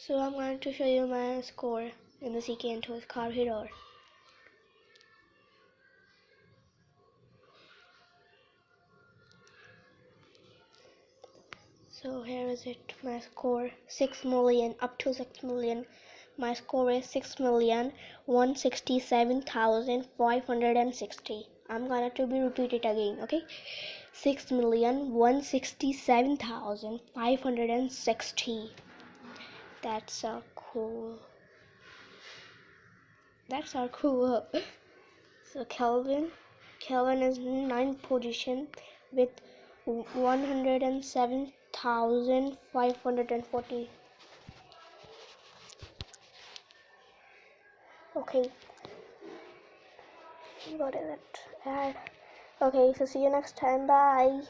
So I'm going to show you my score in the CK&TOS car hero. So here is it, my score 6 million, up to 6 million. My score is 6,167,560. I'm gonna to be repeat it again, okay? 6,167,560. That's so cool. That's so cool. So Kelvin is in 9th position with 107,540. Okay, what is it? Add. Okay, so see you next time. Bye.